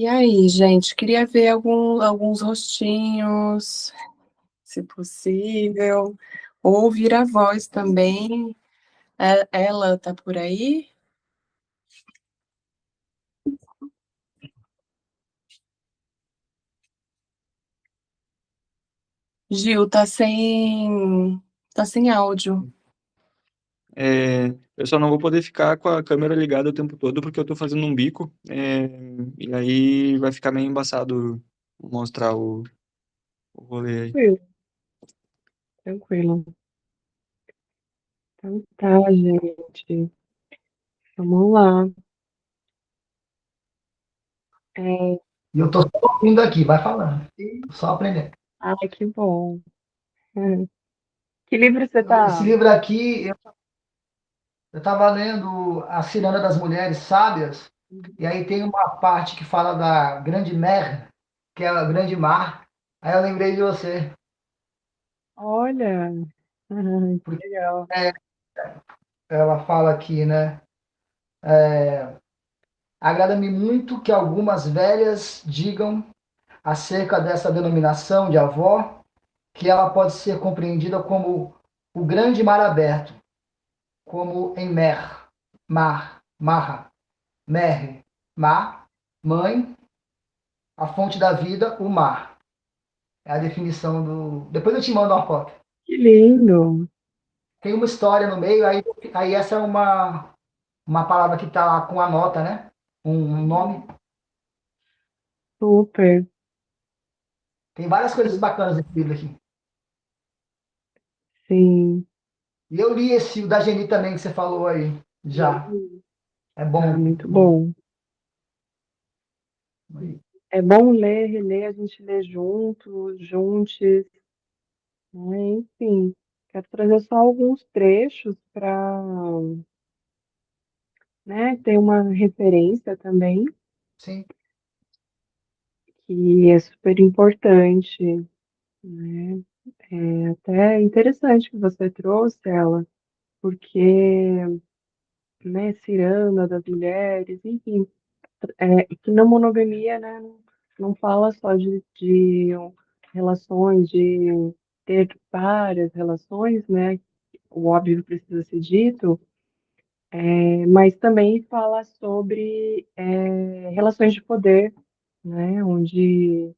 E aí, gente, queria ver alguns rostinhos, se possível, ou ouvir a voz também. Ela tá por aí? Gil, tá sem áudio. Eu só não vou poder ficar com a câmera ligada o tempo todo porque eu tô fazendo um bico, e aí vai ficar meio embaçado mostrar o rolê aí. Tranquilo, tranquilo. Então tá, gente. Vamos lá. É, E eu tô só ouvindo aqui, vai falando. Só aprendendo. ai, que bom. É. Que livro você Esse tá? livro aqui, eu estava lendo A Ciranda das Mulheres Sábias, e aí tem uma parte que fala da Grande Mer, que é a Grande Mar. Aí eu lembrei de você, Olha, que porque legal. ela fala aqui, né? Agrada-me muito que algumas velhas digam acerca dessa denominação de avó, que ela pode ser compreendida como o grande mar aberto, como em mer, mar, marra, mer, mar, mãe, a fonte da vida, o mar. É a definição do. Depois eu te mando uma foto. Que lindo. Tem uma história no meio, aí essa é uma palavra que está com a nota, né? Um nome. Super. Tem várias coisas bacanas nesse livro aqui. Sim. E eu li esse, o da Geni também, que você falou aí. Já. É Ah, bom. muito bom. É bom ler, reler, a gente lê juntos, juntos, né? Enfim, quero trazer só alguns trechos para, né, ter uma referência também, Sim. que é super importante, né? É até interessante que você trouxe ela, porque, né, ciranda das mulheres, enfim, que na monogamia, né, não fala só de relações, de ter várias relações, né, o óbvio precisa ser dito, mas também fala sobre relações de poder, né, onde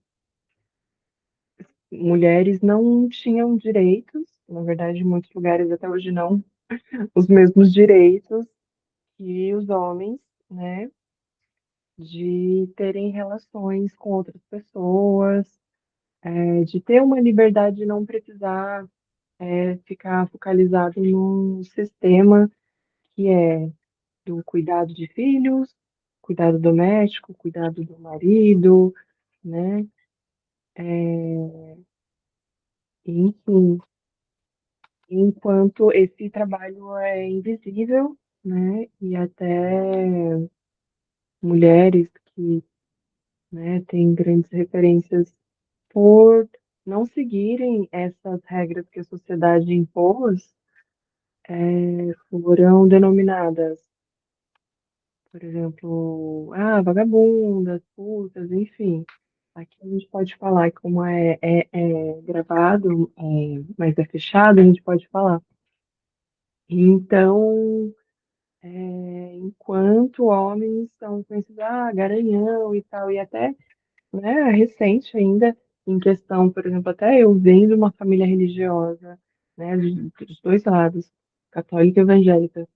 mulheres não tinham direitos, na verdade, em muitos lugares até hoje não, os mesmos direitos que os homens, né, de terem relações com outras pessoas, de ter uma liberdade de não precisar ficar focalizado num sistema que é do cuidado de filhos, cuidado doméstico, cuidado do marido, né? Enfim, enquanto esse trabalho é invisível, né? E até mulheres que, né, têm grandes referências por não seguirem essas regras que a sociedade impôs, foram denominadas, por exemplo, vagabundas, putas, enfim. Aqui a gente pode falar, como é gravado, mas é fechado, a gente pode falar. Então, enquanto homens são conhecidos, garanhão e tal, e até, né, recente ainda, em questão, por exemplo, até eu venho de uma família religiosa, né, dos dois lados, católica e evangélica,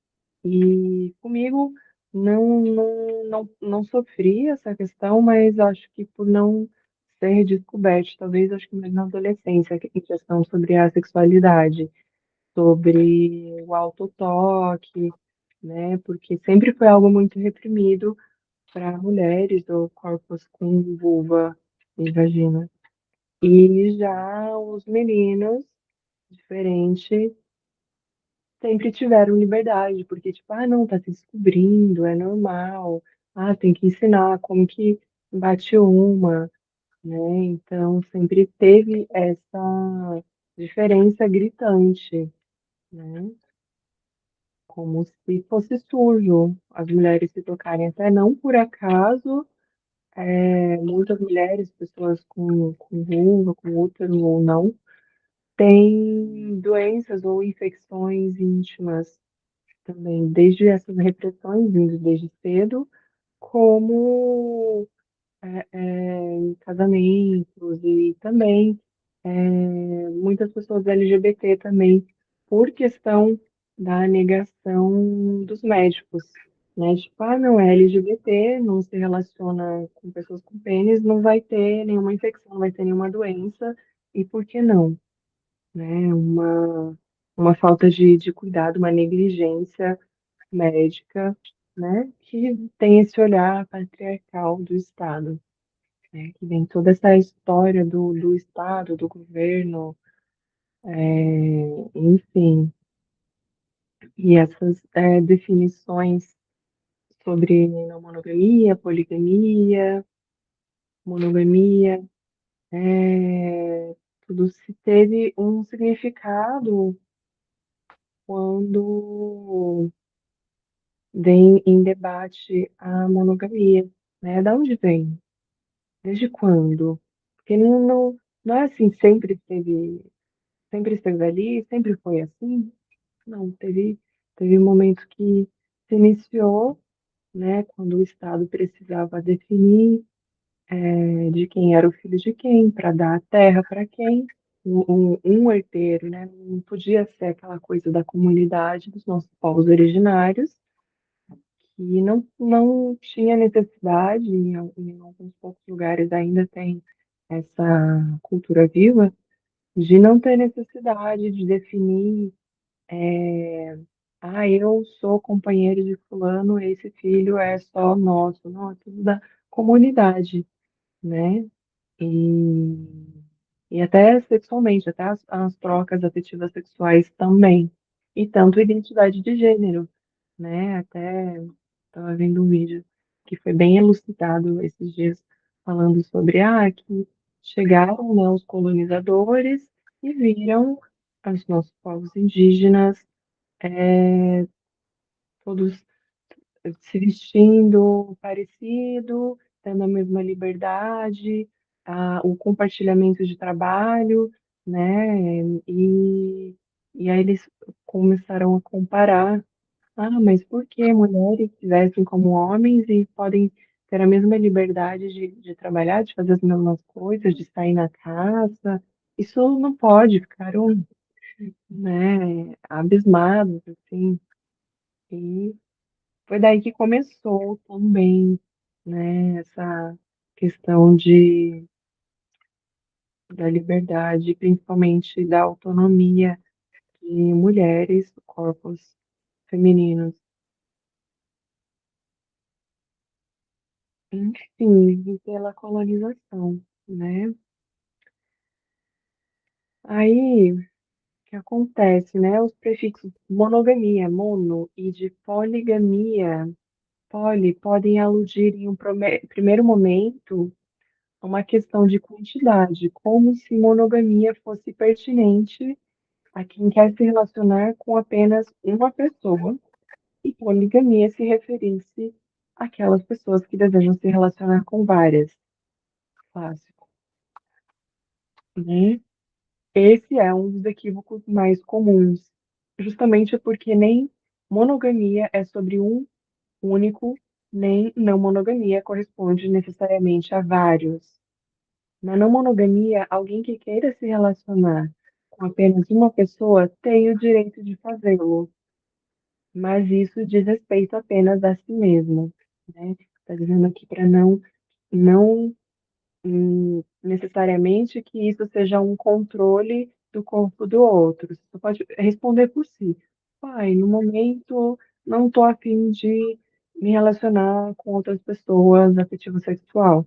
e comigo não sofri essa questão, mas acho que por não ser descoberto, talvez acho que mais na adolescência, em questão sobre a sexualidade, sobre o autotoque, né, porque sempre foi algo muito reprimido para mulheres ou corpos com vulva e vagina. E já os meninos, diferente, sempre tiveram liberdade, porque, tipo, não, tá se descobrindo, é normal, tem que ensinar como que bate uma, né? Então, sempre teve essa diferença gritante, né? Como se fosse sujo as mulheres se tocarem, até não por acaso. muitas mulheres, pessoas com vulva, com útero ou não, têm doenças ou infecções íntimas também, desde essas repressões vindo desde cedo, como em casamentos e também muitas pessoas LGBT também, por questão da negação dos médicos, né? Tipo, ah, não é LGBT, não se relaciona com pessoas com pênis, não vai ter nenhuma infecção, não vai ter nenhuma doença, e por que não? Né? Uma falta de cuidado, uma negligência médica, né? Que tem esse olhar patriarcal do Estado, né? Que vem toda essa história do Estado, do governo, enfim, e essas definições sobre não monogamia, poligamia, monogamia, tudo se teve um significado quando vem em debate a monogamia, né? Da onde vem? Desde quando? Porque não é assim, sempre esteve ali, sempre foi assim. Não, teve um momento que se iniciou, né, quando o Estado precisava definir de quem era o filho de quem, para dar a terra para quem, um herdeiro, né, não podia ser aquela coisa da comunidade dos nossos povos originários, que não tinha necessidade, em alguns poucos lugares ainda tem essa cultura viva, de não ter necessidade de definir eu sou companheiro de fulano, esse filho é só nosso, não, é tudo da comunidade, né? E, e até sexualmente, até as trocas afetivas sexuais também. E tanto identidade de gênero, né? Até estava vendo um vídeo que foi bem elucidado esses dias, falando sobre que chegaram, né, os colonizadores e viram os nossos povos indígenas todos se vestindo parecido, tendo a mesma liberdade, o compartilhamento de trabalho, né? E aí eles começaram a comparar, mas por que mulheres se vestem como homens e podem ter a mesma liberdade de trabalhar, de fazer as mesmas coisas, de sair na casa? Isso não pode, ficaram, né, abismados, assim, e foi daí que começou também, né, essa questão da liberdade, principalmente da autonomia de mulheres, corpos femininos. Enfim, e pela colonização, né? Aí, o que acontece, né? Os prefixos monogamia, mono, e de poligamia, poli, podem aludir em um primeiro momento uma questão de quantidade, como se monogamia fosse pertinente a quem quer se relacionar com apenas uma pessoa, e poligamia se referisse àquelas pessoas que desejam se relacionar com várias. Clássico, né? Esse é um dos equívocos mais comuns, justamente porque nem monogamia é sobre um único, nem não monogamia corresponde necessariamente a vários. Na não monogamia, alguém que queira se relacionar com apenas uma pessoa tem o direito de fazê-lo, mas isso diz respeito apenas a si mesmo, né? Está dizendo aqui para não necessariamente que isso seja um controle do corpo do outro. Você pode responder por si. Pai, no momento não estou a fim de me relacionar com outras pessoas afetivo sexual.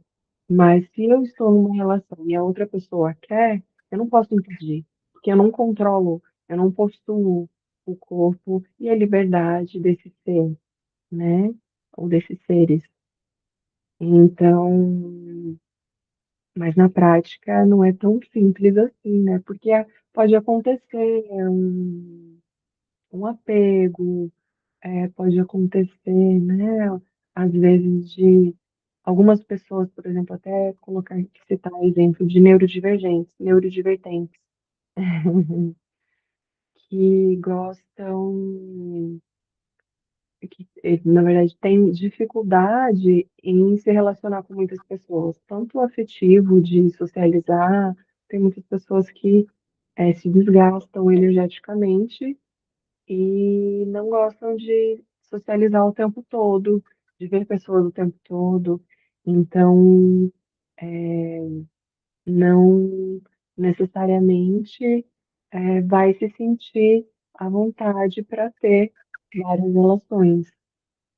Mas se eu estou numa relação e a outra pessoa quer, eu não posso impedir, porque eu não controlo, eu não possuo o corpo e a liberdade desse ser, né? Ou desses seres. Então, mas na prática não é tão simples assim, né? Porque pode acontecer um apego, pode acontecer, né? Às vezes Algumas pessoas, por exemplo, até colocar, citar exemplo de neurodivergentes, neurodivertentes, que gostam, que na verdade têm dificuldade em se relacionar com muitas pessoas, tanto afetivo, de socializar, tem muitas pessoas que se desgastam energeticamente e não gostam de socializar o tempo todo, de ver pessoas o tempo todo. Então, não necessariamente vai se sentir à vontade para ter várias relações,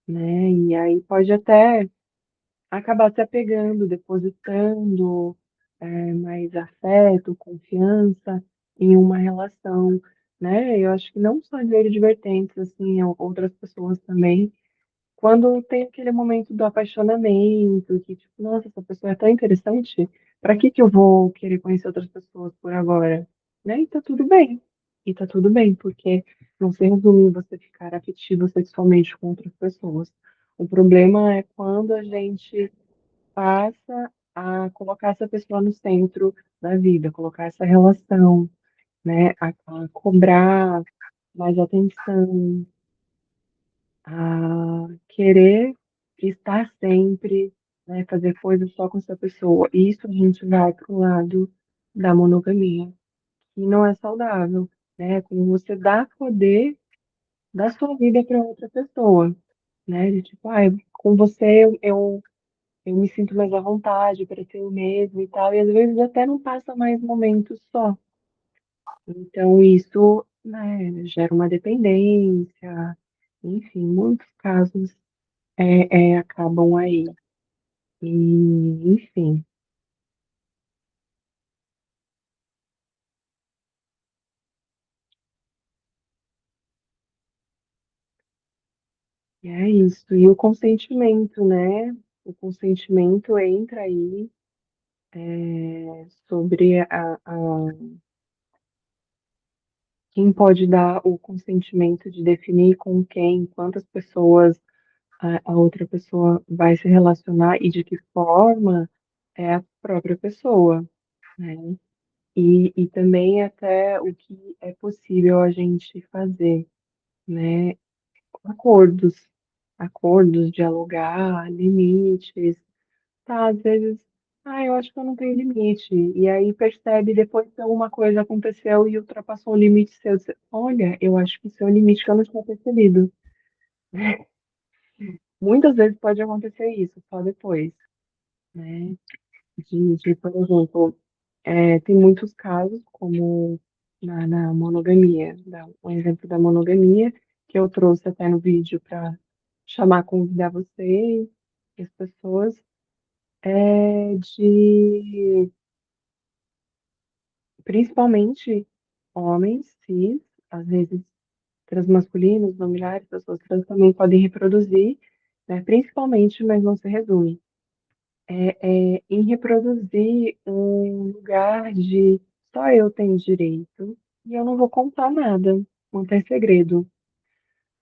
né? E aí pode até acabar se apegando, depositando mais afeto, confiança em uma relação, né? Eu acho que não só neurodivergentes, assim, outras pessoas também, quando tem aquele momento do apaixonamento, que tipo, nossa, essa pessoa é tão interessante, para que que eu vou querer conhecer outras pessoas por agora? Né? E tá tudo bem. E tá tudo bem, porque não se resume em você ficar afetivo sexualmente com outras pessoas. O problema é quando a gente passa a colocar essa pessoa no centro da vida, colocar essa relação, né, a cobrar mais atenção, a querer estar sempre, né, fazer coisas só com essa pessoa. E isso a gente vai pro lado da monogamia, que não é saudável, né? Como você dá poder da sua vida para outra pessoa, né? De tipo, com você eu me sinto mais à vontade para ser eu mesmo e tal, e às vezes até não passa mais momentos só. Então isso, né, gera uma dependência, enfim, muitos casos acabam aí. E, enfim, é isso. E o consentimento, né? O consentimento entra aí sobre quem pode dar o consentimento de definir com quem, quantas pessoas a outra pessoa vai se relacionar e de que forma é a própria pessoa, né? E também até o que é possível a gente fazer, né? Acordos, acordos, dialogar, limites, tá? Às vezes, eu acho que eu não tenho limite. E aí percebe depois que alguma coisa aconteceu e ultrapassou o limite seu. Olha, eu acho que isso é um limite que eu não tinha percebido. Muitas vezes pode acontecer isso, só depois, né? Por exemplo, tem muitos casos, como na monogamia, um exemplo da monogamia, que eu trouxe até no vídeo para convidar vocês, as pessoas, de principalmente homens cis, às vezes transmasculinos, não binários, pessoas trans também podem reproduzir, né, principalmente, mas não se resume, em reproduzir um lugar de só eu tenho direito e eu não vou contar nada, manter segredo.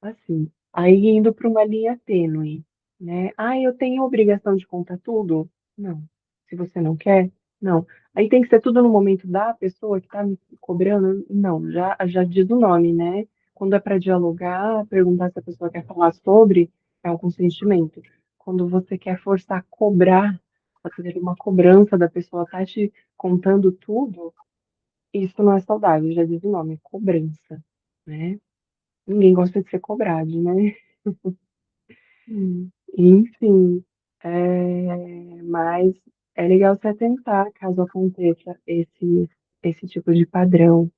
Assim, aí indo para uma linha tênue, né? Eu tenho a obrigação de contar tudo? Não. Se você não quer, não. Aí tem que ser tudo no momento da pessoa que está me cobrando? Não, já diz o nome, né? Quando é para dialogar, perguntar se a pessoa quer falar sobre, é um consentimento. Quando você quer forçar a cobrar, fazer uma cobrança da pessoa tá te contando tudo, isso não é saudável, já diz o nome, cobrança, né? Ninguém gosta de ser cobrado, né? Enfim, mas é legal se atentar caso aconteça esse tipo de padrão,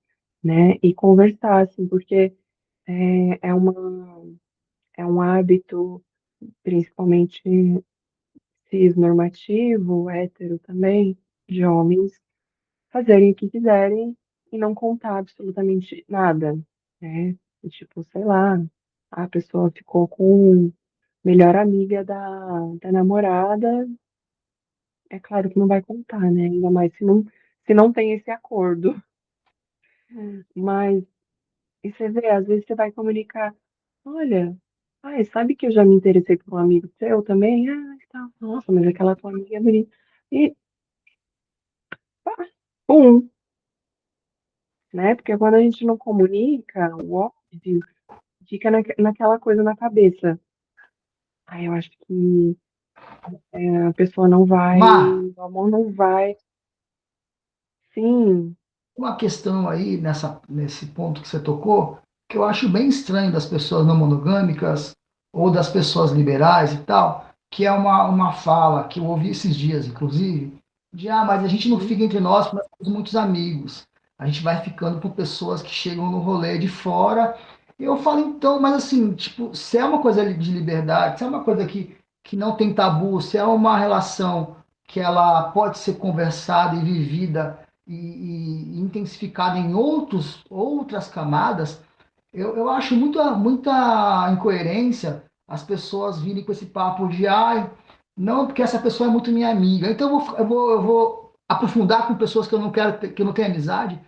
né? E conversar, assim, porque é, é uma, é um hábito, principalmente cisnormativo, hétero também, de homens, fazerem o que quiserem e não contar absolutamente nada, né? E, tipo, sei lá, a pessoa ficou com melhor amiga da namorada, é claro que não vai contar, né? Ainda mais se não tem esse acordo. Mas, e você vê, às vezes você vai comunicar, olha, Ai, sabe que eu já me interessei por um amigo seu também? Ah, tá. Nossa, mas aquela tua amiga é bonita. E, pá, pum, né? Porque quando a gente não comunica, o óbvio fica naquela coisa na cabeça. Aí eu acho que a pessoa não vai, Mar, o amor não vai. Sim, uma questão aí nesse ponto que você tocou, que eu acho bem estranho das pessoas não monogâmicas ou das pessoas liberais e tal, que é uma fala que eu ouvi esses dias, inclusive, de mas a gente não fica entre nós porque nós temos muitos amigos. A gente vai ficando com pessoas que chegam no rolê de fora. E eu falo, então, mas assim, tipo, se é uma coisa de liberdade, se é uma coisa que não tem tabu, se é uma relação que ela pode ser conversada e vivida e intensificada em outras camadas, eu acho muita incoerência as pessoas virem com esse papo de não, porque essa pessoa é muito minha amiga. Então eu vou aprofundar com pessoas que eu não quero que eu não tenho amizade,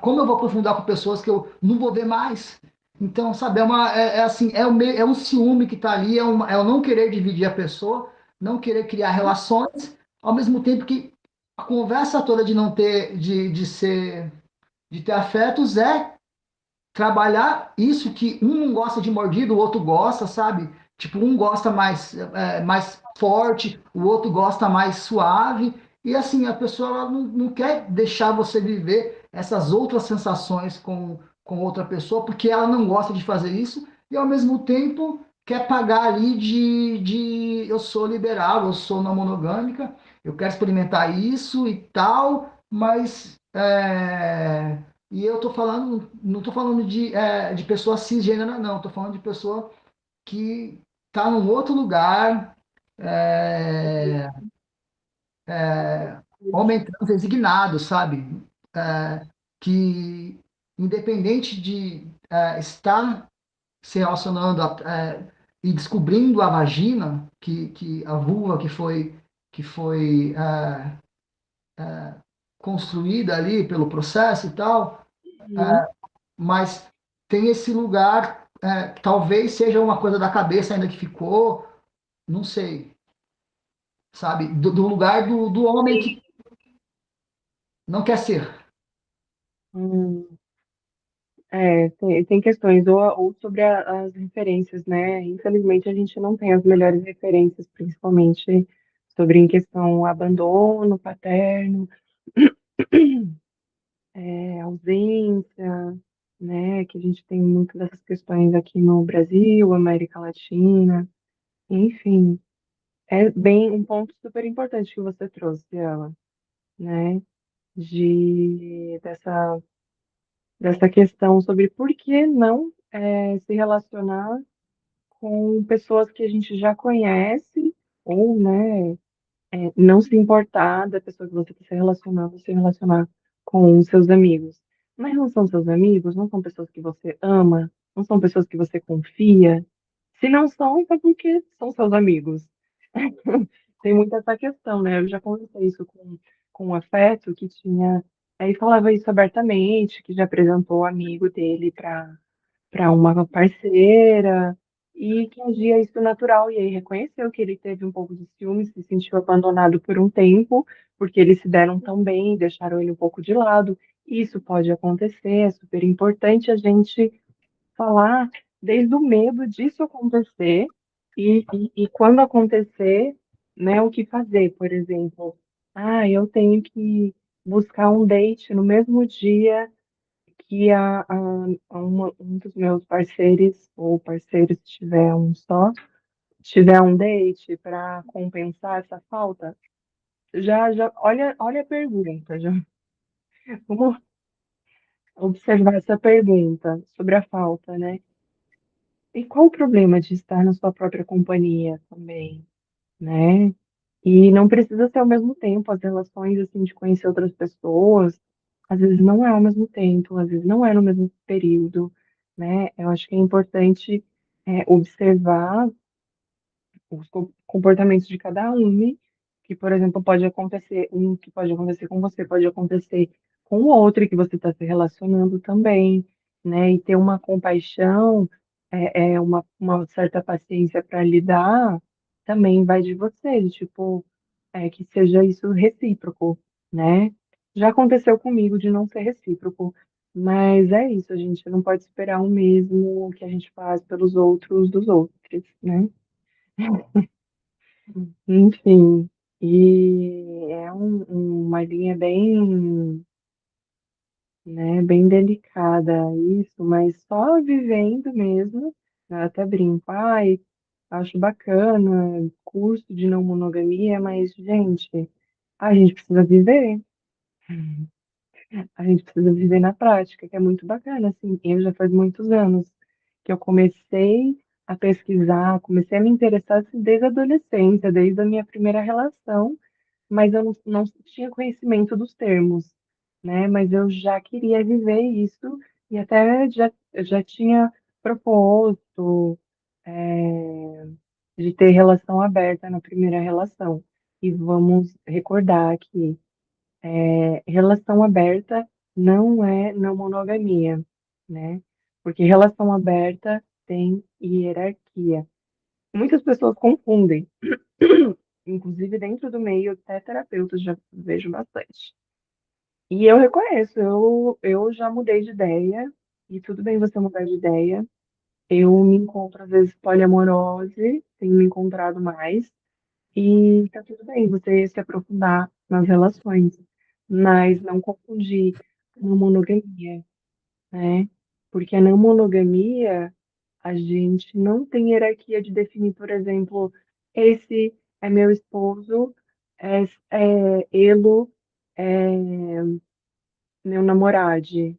como eu vou aprofundar com pessoas que eu não vou ver mais. Então, sabe, assim, é um ciúme que está ali, é o não querer dividir a pessoa, não querer criar relações, ao mesmo tempo que a conversa toda de não ter, de ter afetos é trabalhar isso que um não gosta de mordida, o outro gosta, sabe? Tipo, um gosta mais forte, o outro gosta mais suave. E assim, a pessoa ela não quer deixar você viver essas outras sensações com outra pessoa, porque ela não gosta de fazer isso, e ao mesmo tempo quer pagar ali de eu sou liberal, eu sou não monogâmica, eu quero experimentar isso e tal, mas e eu tô falando, não tô falando de pessoa cisgênera, não. Tô falando de pessoa que tá num outro lugar, é, homem trans resignado, sabe? Que independente de estar se relacionando e descobrindo a vagina, que a vulva que foi construída ali pelo processo e tal, uhum, mas tem esse lugar, talvez seja uma coisa da cabeça ainda que ficou, não sei, sabe? Do lugar do homem que não quer ser. hum, tem questões, ou sobre as referências, né? Infelizmente a gente não tem as melhores referências, principalmente sobre em questão abandono paterno, ausência, né? Que a gente tem muitas dessas questões aqui no Brasil, América Latina, enfim. É bem um ponto super importante que você trouxe, ela, né? Dessa questão sobre por que não se relacionar com pessoas que a gente já conhece, ou, né, não se importar da pessoa que você está se relacionando, se relacionar com os seus amigos. Mas não são seus amigos, não são pessoas que você ama, não são pessoas que você confia. Se não são, então por que são seus amigos? Tem muito essa questão, né? Eu já conversei isso com um afeto que tinha. Aí falava isso abertamente, que já apresentou o amigo dele para uma parceira e que agia isso natural. E aí reconheceu que ele teve um pouco de ciúme, se sentiu abandonado por um tempo, porque eles se deram tão bem, deixaram ele um pouco de lado. Isso pode acontecer, é super importante a gente falar desde o medo disso acontecer e quando acontecer, né, o que fazer, por exemplo. Ah, eu tenho que buscar um date no mesmo dia que um dos meus parceiros, ou parceiros, se tiver um só, tiver um date para compensar essa falta. Olha a pergunta, já. Vamos observar essa pergunta sobre a falta, né? E qual o problema de estar na sua própria companhia também, né? E não precisa ser ao mesmo tempo, as relações, assim, de conhecer outras pessoas, às vezes não é ao mesmo tempo, às vezes não é no mesmo período, né? Eu acho que é importante observar os comportamentos de cada um, que, por exemplo, pode acontecer, um que pode acontecer com você, pode acontecer com o outro que você está se relacionando também, né? E ter uma compaixão uma certa paciência para lidar, também vai de você, de, tipo, que seja isso recíproco, né? Já aconteceu comigo de não ser recíproco, mas é isso, a gente não pode esperar o mesmo que a gente faz pelos outros dos outros, né? Enfim, e é uma linha bem, né, bem delicada isso, mas só vivendo mesmo, eu até brinco, ai, acho bacana curso de não monogamia, mas, gente, a gente precisa viver. A gente precisa viver na prática, que é muito bacana, assim. Eu já faz muitos anos que eu comecei a pesquisar, comecei a me interessar assim, desde a adolescência, desde a minha primeira relação, mas eu não tinha conhecimento dos termos, né? Mas eu já queria viver isso e até já tinha proposto, de ter relação aberta na primeira relação. E vamos recordar que relação aberta não é não monogamia, né? Porque relação aberta tem hierarquia. Muitas pessoas confundem, inclusive dentro do meio até terapeutas já vejo bastante. E eu reconheço, eu já mudei de ideia, e tudo bem você mudar de ideia. Eu me encontro, às vezes, poliamorose, tenho me encontrado mais, e tá tudo bem você se aprofundar nas relações, mas não confundir com monogamia, né? Porque a não monogamia, a gente não tem hierarquia de definir, por exemplo, esse é meu esposo, ele é meu namorado,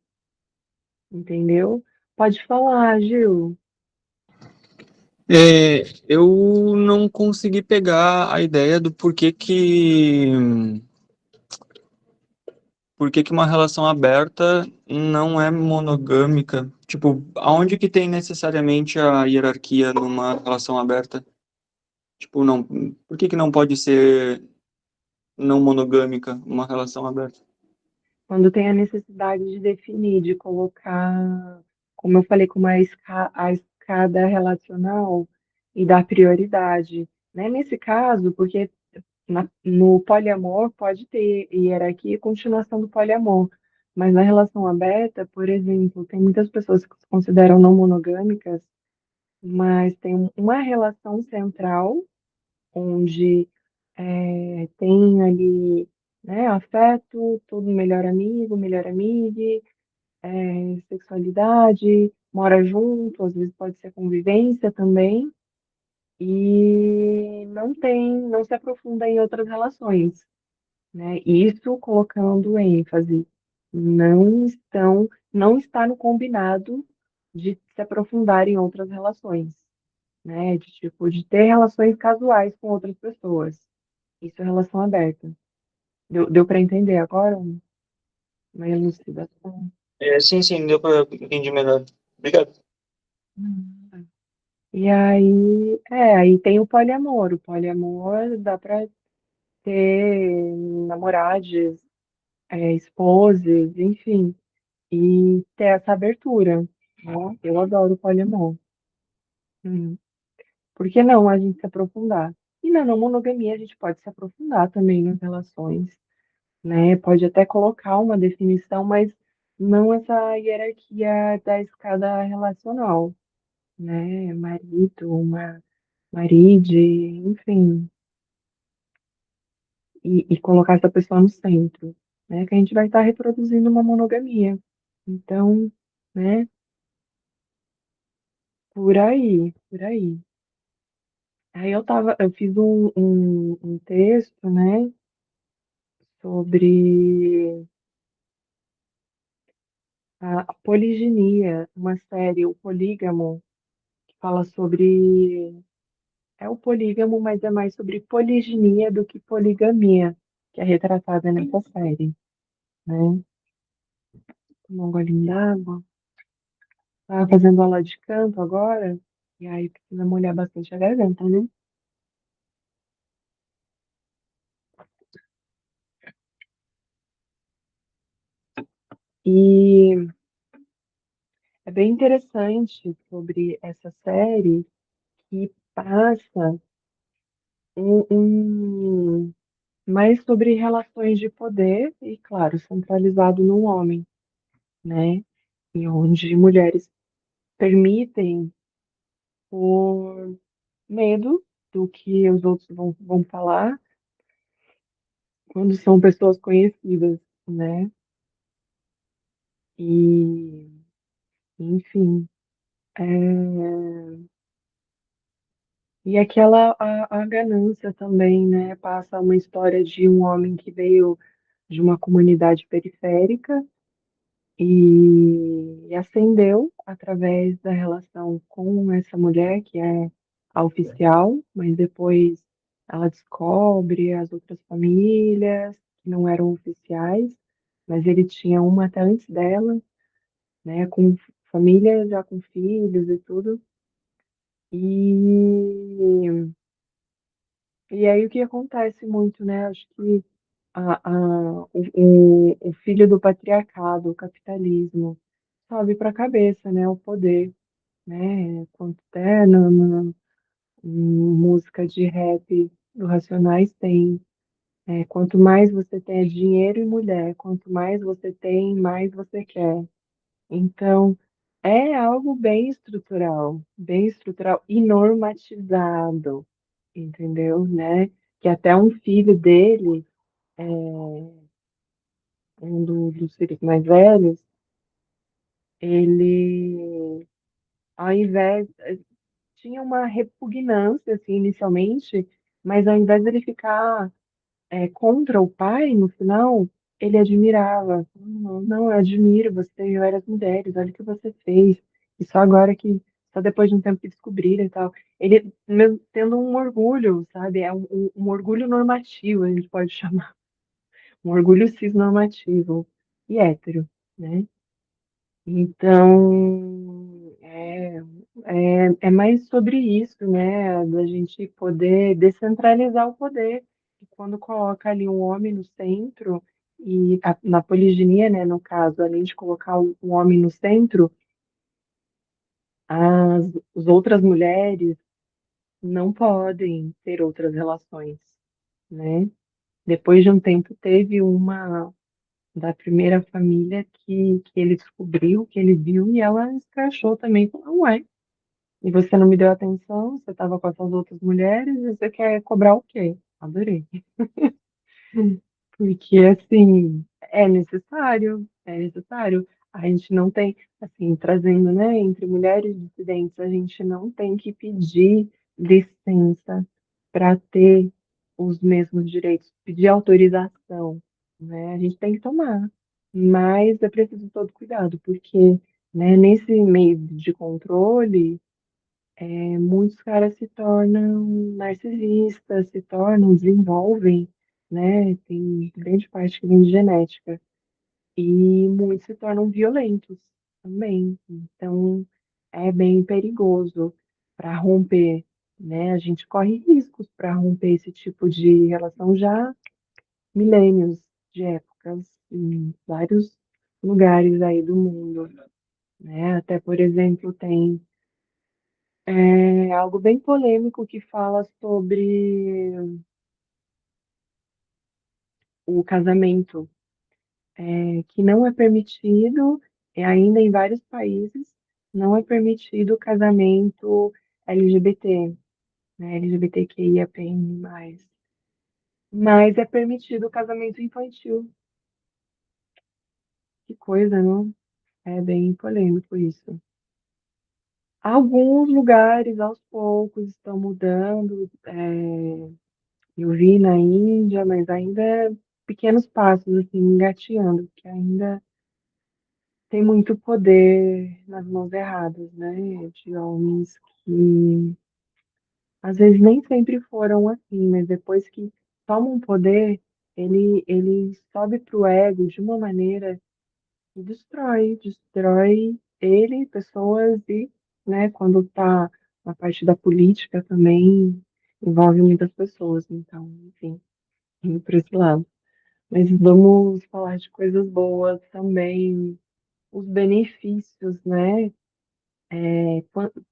entendeu? Pode falar, Gil. Eu não consegui pegar a ideia do por que que uma relação aberta não é monogâmica. Tipo, aonde que tem necessariamente a hierarquia numa relação aberta? Tipo, não, por que que não pode ser não monogâmica uma relação aberta? Quando tem a necessidade de definir, de colocar, como eu falei, como a escada relacional e dar prioridade, né? Nesse caso, porque no poliamor pode ter hierarquia e continuação do poliamor, mas na relação aberta, por exemplo, tem muitas pessoas que se consideram não monogâmicas, mas tem uma relação central onde tem ali, né, afeto, todo melhor amigo, melhor amiga, sexualidade, mora junto, às vezes pode ser convivência também, e não se aprofunda em outras relações, né? Isso colocando ênfase, não está no combinado de se aprofundar em outras relações, né? De tipo, de ter relações casuais com outras pessoas. Isso é relação aberta. Deu para entender agora? Uma elucidação? Sim, sim, deu para entender melhor. Obrigado. Hum. E aí tem o poliamor. O poliamor dá para ter namorados, esposas, enfim, e ter essa abertura, né? Eu adoro o poliamor. Hum. Por que não a gente se aprofundar? E na não monogamia a gente pode se aprofundar também nas relações, né? Pode até colocar uma definição, mas não essa hierarquia da escada relacional, né? Marido, uma maride, enfim, e colocar essa pessoa no centro, né? Que a gente vai estar reproduzindo uma monogamia. Então, né? Por aí, por aí. Aí eu fiz um texto, né? Sobre a poliginia, uma série, o Polígamo, que fala sobre. É o polígamo, mas é mais sobre poliginia do que poligamia, que é retratada nessa série, né? Tomar um golinho d'água. Tava fazendo aula de canto agora, e aí precisa molhar bastante a garganta, né? E é bem interessante sobre essa série que passa um mais sobre relações de poder e, claro, centralizado no homem, né? E onde mulheres permitem por medo do que os outros vão falar quando são pessoas conhecidas, né? E, enfim, é, e aquela a ganância também, né? Passa uma história de um homem que veio de uma comunidade periférica e ascendeu através da relação com essa mulher, que é a oficial, mas depois ela descobre as outras famílias que não eram oficiais, mas ele tinha uma até antes dela, né, com família já com filhos e tudo. E, e aí o que acontece muito, né? Acho que o filho do patriarcado, o capitalismo, sobe para a cabeça, né? O poder, né? Quanto até música de rap do Racionais tem. Quanto mais você tem dinheiro e mulher, quanto mais você tem, mais você quer. Então, é algo bem estrutural e normatizado, entendeu, né? Que até um filho dele, dos filhos mais velhos, ele, ao invés, tinha uma repugnância, assim, inicialmente, mas ao invés dele ficar contra o pai, no final, ele admirava. Não, não, eu admiro você e várias mulheres, olha o que você fez. E só agora que, só depois de um tempo que descobriram e tal. Ele mesmo tendo um orgulho, sabe? É um orgulho normativo, a gente pode chamar. Um orgulho cisnormativo e hétero, né? Então, é mais sobre isso, né? Da gente poder descentralizar o poder. E quando coloca ali um homem no centro, e na poliginia, né, no caso, além de colocar o homem no centro, as outras mulheres não podem ter outras relações, né? Depois de um tempo, teve uma da primeira família que ele descobriu, que ele viu, e ela escrachou também, falou, ué, e você não me deu atenção, você estava com essas outras mulheres, e você quer cobrar o quê? Adorei. Porque, assim, é necessário. A gente não tem, assim, trazendo, né, entre mulheres dissidentes, a gente não tem que pedir licença para ter os mesmos direitos, pedir autorização, né? A gente tem que tomar, mas é preciso todo cuidado, porque, né, nesse meio de controle, muitos caras se tornam narcisistas, se tornam, desenvolvem, né? Tem grande parte que vem de genética. E muitos se tornam violentos também. Então, é bem perigoso para romper, né? A gente corre riscos para romper esse tipo de relação já milênios de épocas em vários lugares aí do mundo, né? Até, por exemplo, tem algo bem polêmico que fala sobre o casamento, que não é permitido, ainda em vários países, não é permitido o casamento LGBT, né, LGBTQIAPN+. Mas é permitido o casamento infantil. Que coisa, não? É bem polêmico isso. Alguns lugares, aos poucos, estão mudando. Eu vi na Índia, mas ainda pequenos passos, assim, engateando, que ainda tem muito poder nas mãos erradas, né? De homens que às vezes nem sempre foram assim, mas depois que tomam poder, ele sobe pro ego de uma maneira que destrói ele, pessoas e, né, quando tá na parte da política também envolve muitas pessoas, então, enfim, indo para esse lado. Mas vamos falar de coisas boas também. os benefícios, né,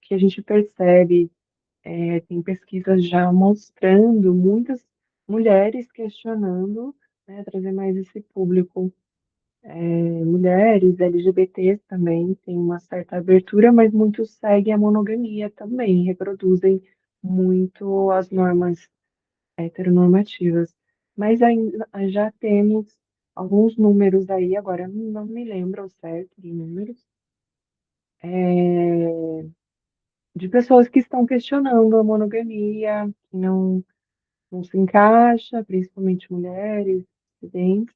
que a gente percebe, tem pesquisas já mostrando muitas mulheres questionando, né, trazer mais esse público, mulheres, LGBTs também, tem uma certa abertura, mas muitos seguem a monogamia também, reproduzem muito as normas heteronormativas. Mas ainda já temos alguns números aí, agora eu não me lembro ao certo de números, é, de pessoas que estão questionando a monogamia, que não se encaixa, principalmente mulheres, estudantes,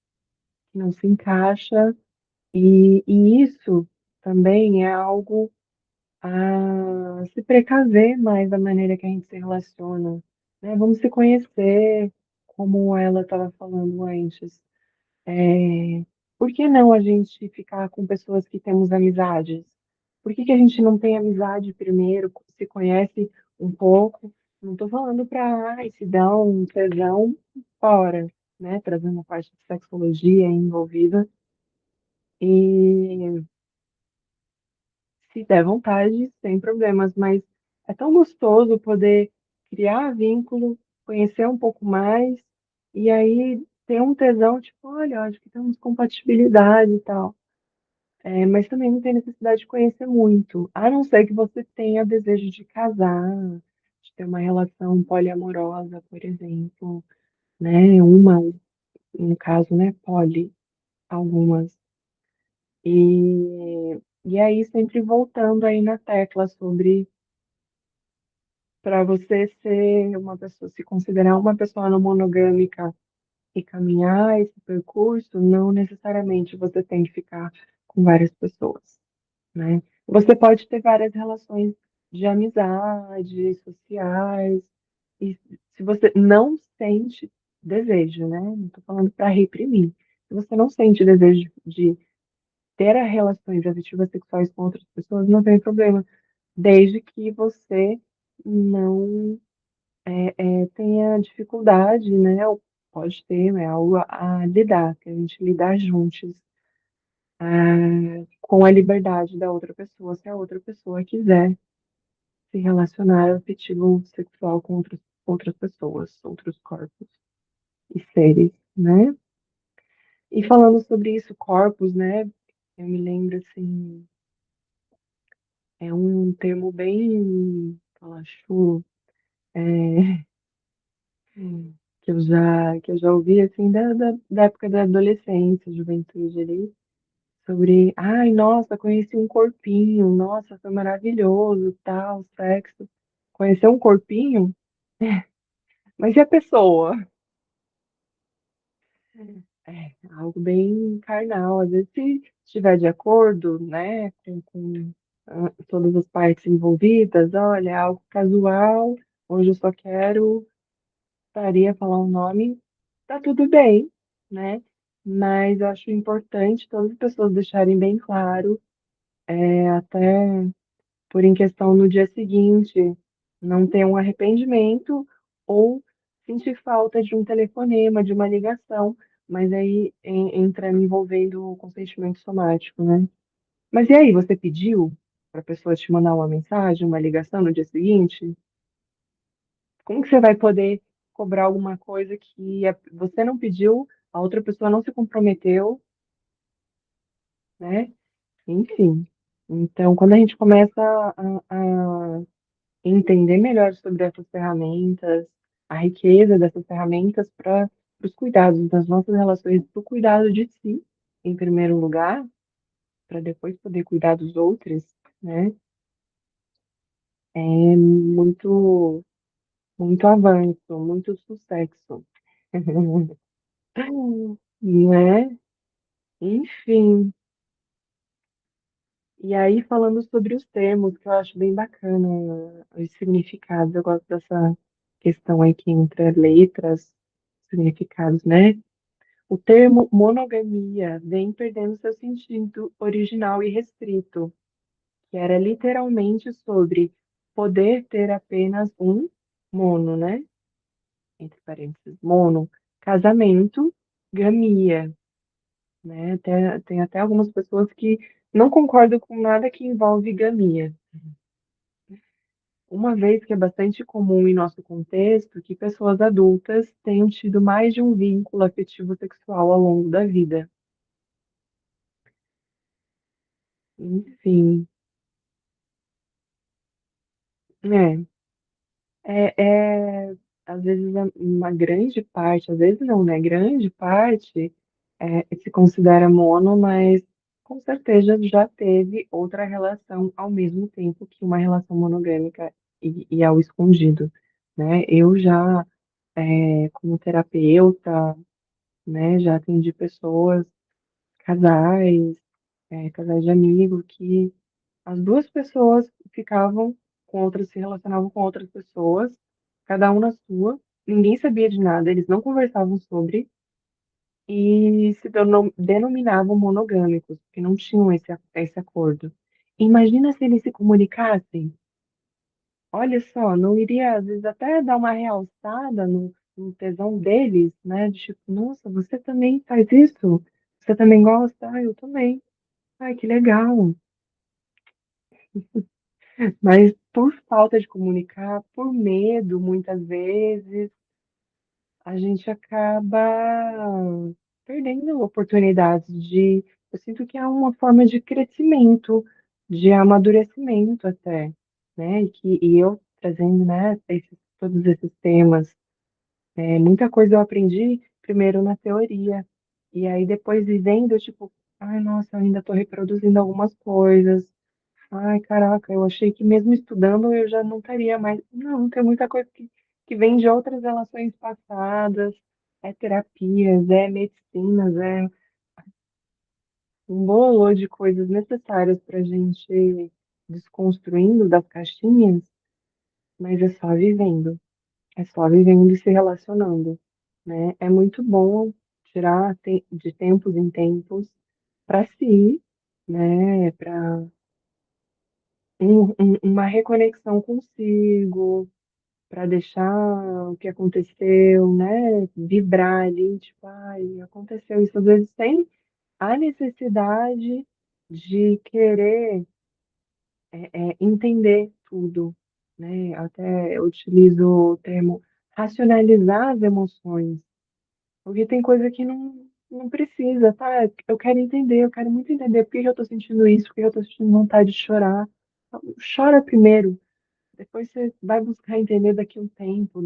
que não se encaixa, e isso também é algo a se precaver mais da maneira que a gente se relaciona, né? Vamos se conhecer, como ela estava falando antes. É, por que não a gente ficar com pessoas que temos amizades? Por que que a gente não tem amizade primeiro, se conhece um pouco? Não estou falando para se dar um tesão fora, né? Trazendo a parte de sexologia envolvida. E se der vontade, sem problemas, mas é tão gostoso poder criar vínculo, conhecer um pouco mais, e aí ter um tesão, tipo, olha, acho que temos compatibilidade e tal. Mas também não tem necessidade de conhecer muito, a não ser que você tenha desejo de casar, de ter uma relação poliamorosa, por exemplo, né? Uma, no caso, né? Poli, algumas. E aí, sempre voltando aí na tecla sobre para você ser uma pessoa, se considerar uma pessoa não monogâmica e caminhar esse percurso, não necessariamente você tem que ficar com várias pessoas, né? Você pode ter várias relações de amizade, sociais, e se você não sente desejo, né? Não estou falando para reprimir. Se você não sente desejo de ter relações afetivas sexuais com outras pessoas, não tem problema, desde que você não tenha dificuldade, né? Ou pode ter, é algo a lidar, que a gente lidar juntos, com a liberdade da outra pessoa, se a outra pessoa quiser se relacionar afetivo sexual com outras pessoas, outros corpos e seres, né? E falando sobre isso, corpos, né? Eu me lembro assim, é um termo bem, acho, que eu já ouvi assim da época da adolescência, juventude ali, sobre, ai, nossa, conheci um corpinho, nossa, foi maravilhoso, tal, sexo. Conhecer um corpinho, mas e a pessoa? É algo bem carnal. Às vezes, se estiver de acordo, né, com todas as partes envolvidas, olha, é algo casual, hoje eu só quero, estaria falar um nome, tá tudo bem, né? Mas eu acho importante todas as pessoas deixarem bem claro, até por em questão no dia seguinte, não ter um arrependimento ou sentir falta de um telefonema, de uma ligação, mas aí entra me envolvendo o consentimento somático, né? Mas e aí, você pediu para a pessoa te mandar uma mensagem, uma ligação no dia seguinte? Como que você vai poder cobrar alguma coisa que você não pediu, a outra pessoa não se comprometeu, né? Enfim. Então, quando a gente começa a entender melhor sobre essas ferramentas, a riqueza dessas ferramentas para os cuidados das nossas relações, para o cuidado de si, em primeiro lugar, para depois poder cuidar dos outros, né? É muito, muito avanço, muito sucesso, né? Enfim, e aí falando sobre os termos, que eu acho bem bacana, os significados, eu gosto dessa questão aí que entre letras, significados, né? O termo monogamia vem perdendo seu sentido original e restrito, que era literalmente sobre poder ter apenas um mono, né? Entre parênteses, mono, casamento, gamia, né? Tem até algumas pessoas que Não concordo com nada que envolve bigamia. Uma vez que é bastante comum em nosso contexto que pessoas adultas tenham tido mais de um vínculo afetivo sexual ao longo da vida. Enfim, é, às vezes uma grande parte, às vezes não, né? Grande parte se considera mono, mas com certeza já teve outra relação ao mesmo tempo que uma relação monogâmica e ao escondido, né? Eu já, como terapeuta, né, já atendi pessoas, casais, casais de amigos, que as duas pessoas ficavam com outras, se relacionavam com outras pessoas, cada um na sua, ninguém sabia de nada, eles não conversavam sobre e se denominavam monogâmicos, porque não tinham esse acordo. Imagina se eles se comunicassem. Olha só, não iria, às vezes, até dar uma realçada no tesão deles, né? De tipo, nossa, você também faz isso? Você também gosta? Ah, eu também. Ai, que legal. Mas por falta de comunicar, por medo, muitas vezes, a gente acaba perdendo oportunidades de. Eu sinto que é uma forma de crescimento, de amadurecimento até, né? E eu trazendo, né, todos esses temas, muita coisa eu aprendi primeiro na teoria, e aí depois vivendo, eu, tipo, ai, nossa, eu ainda estou reproduzindo algumas coisas. Ai, caraca, eu achei que mesmo estudando eu já não estaria mais. Não, tem muita coisa que vem de outras relações passadas, é terapias, é medicinas, é um bololô de coisas necessárias para a gente ir desconstruindo das caixinhas, mas é só vivendo e se relacionando, né? É muito bom tirar de tempos em tempos para si, né? Para uma reconexão consigo, para deixar o que aconteceu, né, vibrar ali, tipo, ai, aconteceu isso, às vezes sem a necessidade de querer entender tudo, né? Até eu utilizo o termo racionalizar as emoções, porque tem coisa que não precisa, tá? Eu quero entender, eu quero muito entender por que eu tô sentindo isso, por que eu tô sentindo vontade de chorar. Chora primeiro, depois você vai buscar entender daqui a um tempo,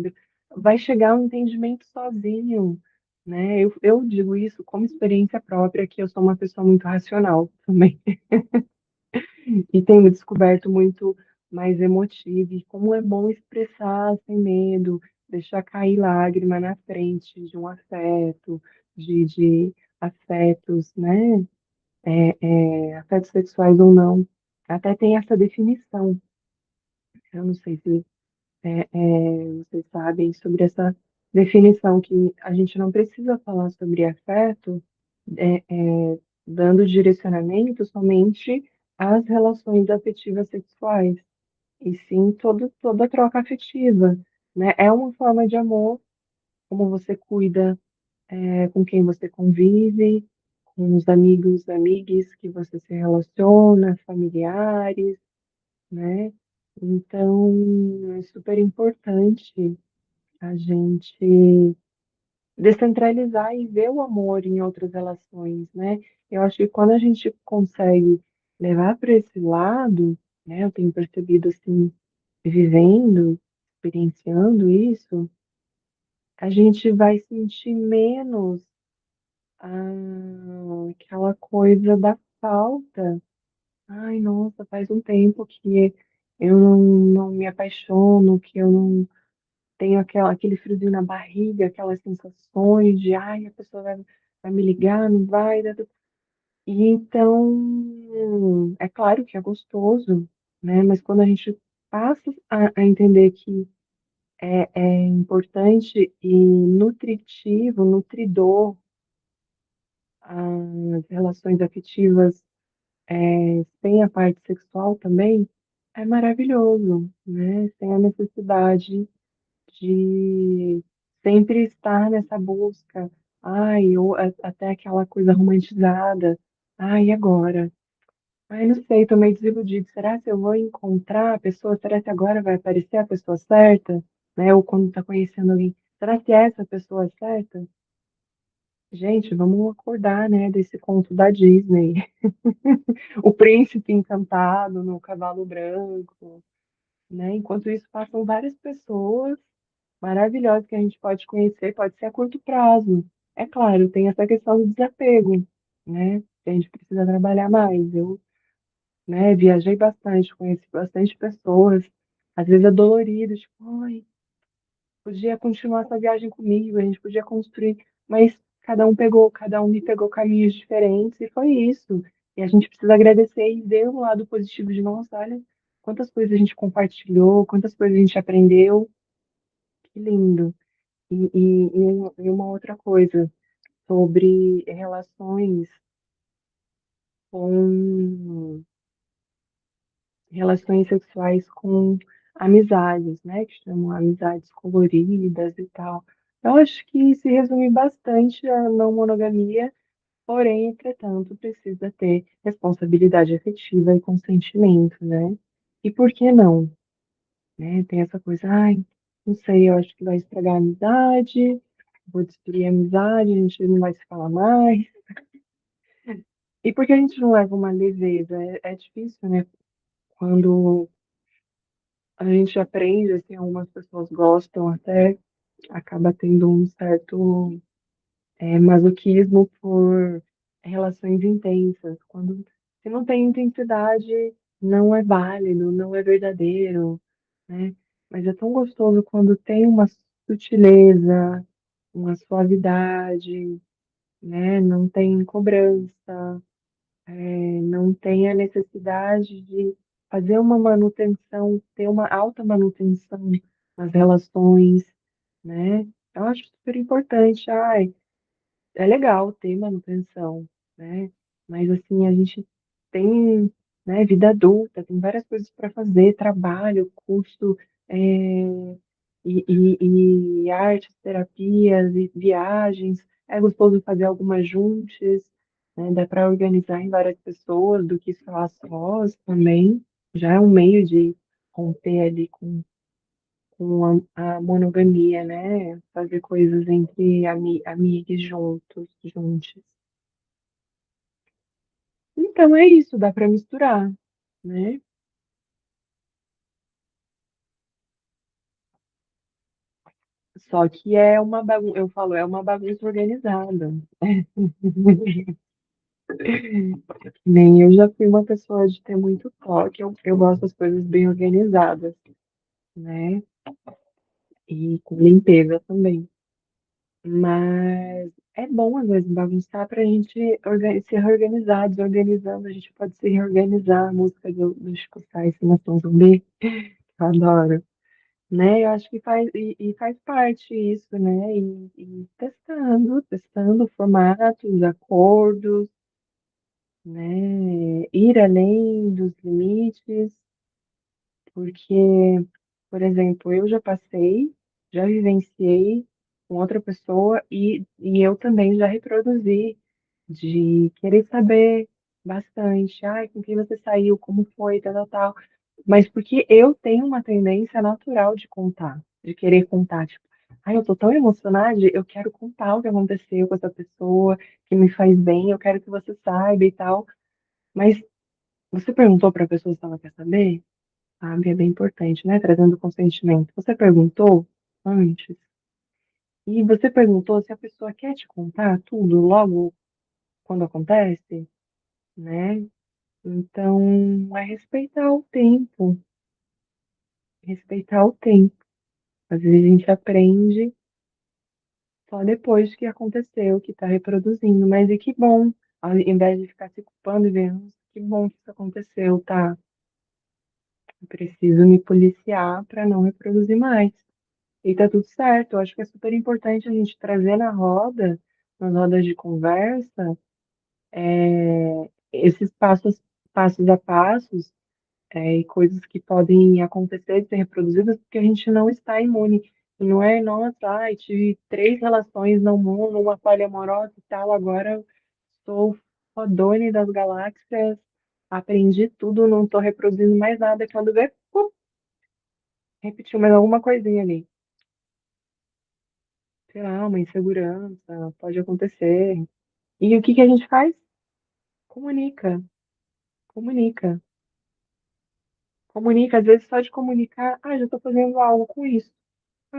vai chegar a um entendimento sozinho, né? Eu digo isso como experiência própria, que eu sou uma pessoa muito racional também, e tenho descoberto muito mais emotiva, e como é bom expressar sem medo, deixar cair lágrima na frente de um afeto, de afetos, né? Afetos sexuais ou não. Até tem essa definição. Eu não sei se vocês sabem sobre essa definição que a gente não precisa falar sobre afeto, é, é, dando direcionamento somente às relações afetivas sexuais, e sim toda a troca afetiva, né? É uma forma de amor, como você cuida, com quem você convive, com os amigos, amigues que você se relaciona, familiares, né? Então, é super importante a gente descentralizar e ver o amor em outras relações, né? Eu acho que quando a gente consegue levar para esse lado, né? Eu tenho percebido assim, vivendo, experienciando isso, a gente vai sentir menos aquela coisa da falta. Ai, nossa, faz um tempo que eu não me apaixono, que eu não tenho aquele friozinho na barriga, aquelas sensações de, ai, a pessoa vai me ligar, não vai. E então, é claro que é gostoso, né? Mas quando a gente passa a entender que é importante e nutritivo, nutridor, as relações afetivas, sem a parte sexual também, é maravilhoso, né? Sem a necessidade de sempre estar nessa busca. Ai, ou até aquela coisa romantizada. Ai, e agora? Ai, não sei, tô meio desiludido. Será que eu vou encontrar a pessoa? Será que agora vai aparecer a pessoa certa? Né? Ou quando tá conhecendo alguém, será que é essa pessoa certa? Gente, vamos acordar, né, desse conto da Disney. O príncipe encantado no cavalo branco, né? Enquanto isso, passam várias pessoas maravilhosas que a gente pode conhecer, pode ser a curto prazo. É claro, tem essa questão do desapego, né? Que a gente precisa trabalhar mais. Eu, né, viajei bastante, conheci bastante pessoas. Às vezes é dolorido, tipo, ai, podia continuar essa viagem comigo, a gente podia construir, mas cada um me pegou caminhos diferentes e foi isso. E a gente precisa agradecer e ver o lado positivo de nós, olha, quantas coisas a gente compartilhou, quantas coisas a gente aprendeu, que lindo. E uma outra coisa sobre com relações sexuais com amizades, né? Que chamam amizades coloridas e tal. Eu acho que se resume bastante a não monogamia, porém, entretanto, precisa ter responsabilidade afetiva e consentimento, né? E por que não? Né? Tem essa coisa, ai, não sei, eu acho que vai estragar a amizade, vou destruir a amizade, a gente não vai se falar mais. E por que a gente não leva uma leveza? É difícil, né? Quando a gente aprende, assim, algumas pessoas gostam até, acaba tendo um certo masoquismo por relações intensas. Quando se não tem intensidade, não é válido, não é verdadeiro, né? Mas é tão gostoso quando tem uma sutileza, uma suavidade, né? Não tem cobrança, não tem a necessidade de fazer uma manutenção, ter uma alta manutenção nas relações, né? Eu acho super importante. Ai, é legal ter manutenção, né? Mas assim, a gente tem, né, vida adulta, tem várias coisas para fazer, trabalho, curso, e artes, terapias e viagens. É gostoso fazer algumas juntas, né? Dá para organizar em várias pessoas do que só a sós também. Já é um meio de romper ali com a monogamia, né? Fazer coisas entre amigos juntos. Então é isso, dá para misturar, né? Só que é uma bagunça, eu falo, é uma bagunça organizada. Nem eu já fui uma pessoa de ter muito toque, eu gosto das coisas bem organizadas, né? E com limpeza também. Mas é bom, às vezes, bagunçar para a gente se reorganizar, desorganizando, a gente pode se reorganizar. A música do Chico Sainz, Nação Zumbi, que eu adoro, né? Eu acho que faz parte isso, né? E testando formatos, acordos, né? Ir além dos limites, porque, por exemplo, eu já passei, já vivenciei com outra pessoa e eu também já reproduzi de querer saber bastante, ai, com quem você saiu, como foi, tal, tal, tal. Mas porque eu tenho uma tendência natural de contar, de querer contar, tipo, ai, eu tô tão emocionada, eu quero contar o que aconteceu com essa pessoa, que me faz bem, eu quero que você saiba e tal. Mas você perguntou para a pessoa se ela quer saber? Sabe? É bem importante, né? Trazendo consentimento. Você perguntou antes, e você perguntou se a pessoa quer te contar tudo logo quando acontece, né? Então, é respeitar o tempo, respeitar o tempo. Às vezes a gente aprende só depois que aconteceu, que está reproduzindo, mas e que bom, ao invés de ficar se culpando e vendo, que bom que isso aconteceu, tá? Eu preciso me policiar para não reproduzir mais. E tá tudo certo. Eu acho que é super importante a gente trazer na roda, nas rodas de conversa, esses passos a passos, e coisas que podem acontecer de ser reproduzidas, porque a gente não está imune. E não é, nossa, ai, tive 3 relações no mundo, uma falha amorosa e tal, agora eu sou fodone das galáxias, aprendi tudo, não tô reproduzindo mais nada. Quando vê, pum, repetiu mais alguma coisinha ali. Sei lá, uma insegurança, pode acontecer. E o que que a gente faz? Comunica, comunica, comunica. Às vezes só de comunicar, já tô fazendo algo com isso.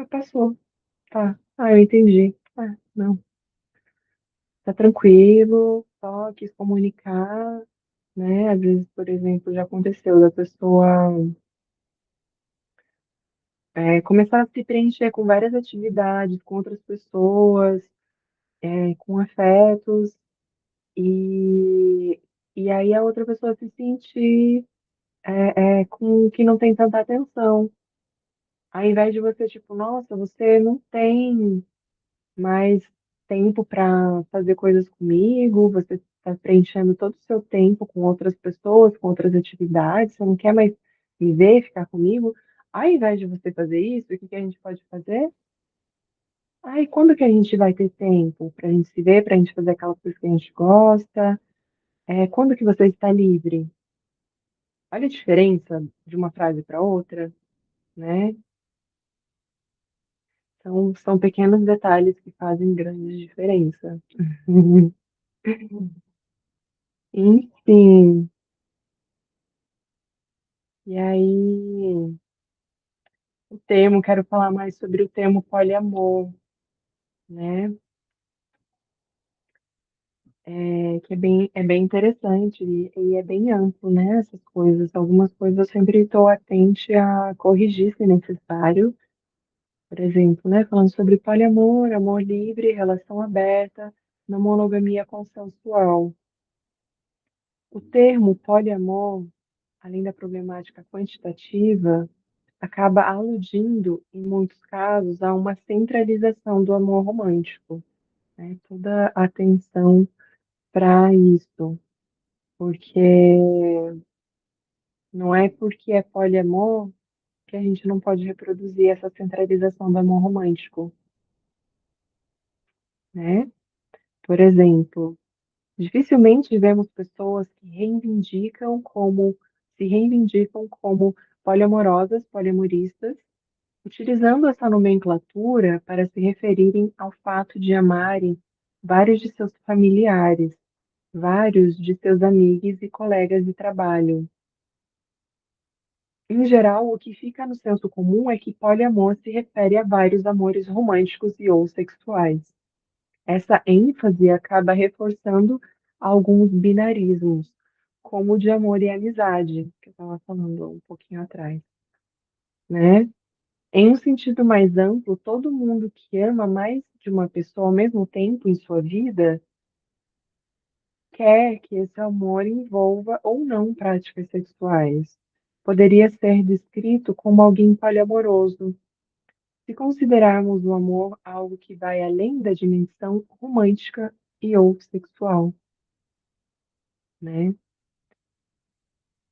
Passou, tá. Eu entendi. Não, tá tranquilo, só quis comunicar, né? Às vezes, por exemplo, já aconteceu da pessoa começar a se preencher com várias atividades, com outras pessoas, com afetos, e, e aí a outra pessoa se sentir com que não tem tanta atenção. Ao invés de você, tipo, nossa, você não tem mais tempo para fazer coisas comigo, você está preenchendo todo o seu tempo com outras pessoas, com outras atividades, você não quer mais me ver, ficar comigo. Ao invés de você fazer isso, o que que a gente pode fazer? E quando que a gente vai ter tempo para a gente se ver, para a gente fazer aquelas coisas que a gente gosta? Quando que você está livre? Olha a diferença de uma frase para outra, né? São pequenos detalhes que fazem grande diferença. Enfim, e aí quero falar mais sobre o termo poliamor, né? Que é bem interessante e é bem amplo, né? Essas coisas. Algumas coisas eu sempre estou atente a corrigir se necessário. Por exemplo, né? Falando sobre poliamor, amor livre, relação aberta, não monogamia consensual. O termo poliamor, além da problemática quantitativa, acaba aludindo, em muitos casos, a uma centralização do amor romântico, né? Toda a atenção para isso, porque não é porque é poliamor que a gente não pode reproduzir essa centralização do amor romântico, né? Por exemplo, dificilmente vemos pessoas que se reivindicam como poliamorosas, poliamoristas, utilizando essa nomenclatura para se referirem ao fato de amarem vários de seus familiares, vários de seus amigos e colegas de trabalho. Em geral, o que fica no senso comum é que poliamor se refere a vários amores românticos e ou sexuais. Essa ênfase acaba reforçando alguns binarismos, como o de amor e amizade, que eu estava falando um pouquinho atrás, né? Em um sentido mais amplo, todo mundo que ama mais de uma pessoa ao mesmo tempo em sua vida quer que esse amor envolva ou não práticas sexuais. Poderia ser descrito como alguém poliamoroso, se considerarmos o amor algo que vai além da dimensão romântica e ou sexual, né?